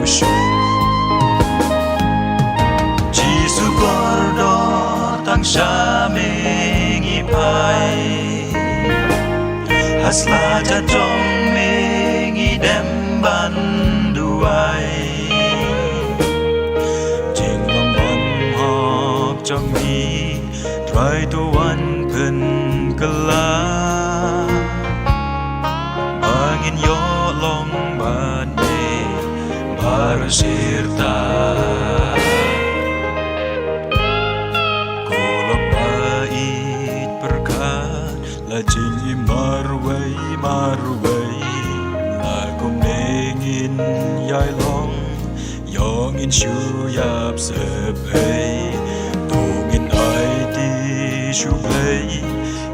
Yushu Jisu kordo tang shaming ipai Hasla jajong ming idem banduai Jing long bom hok trong mi Try to one pen kala Bangin yo long ban me baru sirta Kolok bait berkat la jing marway la kum nengin yai long yongin shu yap sep hey tungin ai ti shu play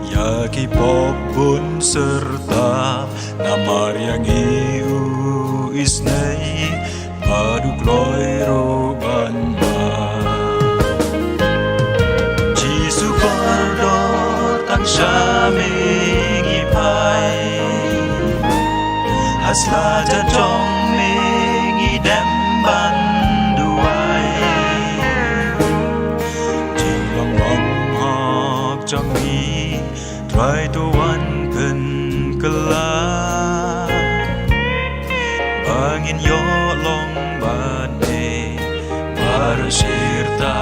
ya ki pop bun serta namar yang iu isnei padu kloi roban ba Jisu kordo tang shaming ipai Hasla jajong ming idem banduai Jing long long hok trong mi Try to one pen kala Bangin yo long ban me baru sirta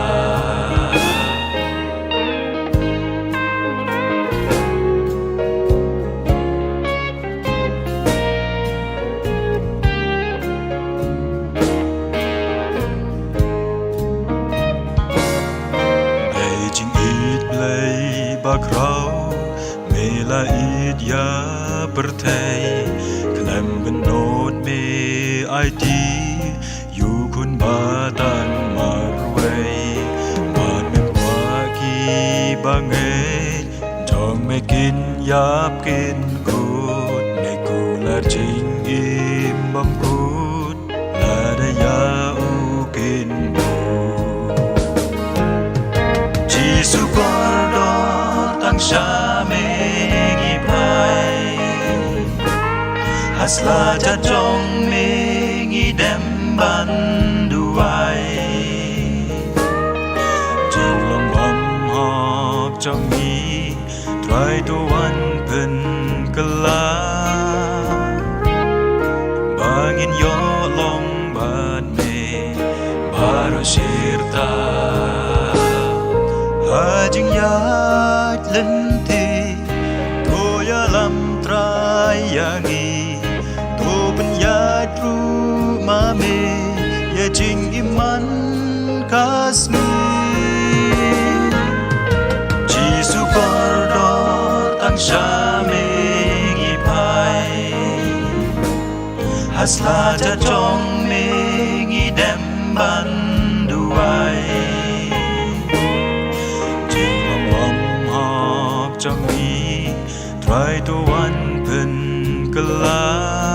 Bak rau mela id ya bertei klem benot me IT yu kun batan marway man me waki banget jong me kin yap kin kut me kular jing im bam kut la da ya u kin bu Jisu kordo shaming ipai Hasla jajong ming idem banduai Jing long bom hok trong mi Try to one pen kala Bangin yo long ban me baru sirta Hajing yat lente Toya lam trayangi Topen yat rumame Ya jing iman kasmi Jisu kordo tang shaming ipai Hasla jajong ming idem banduai trong mi Try to one pen kala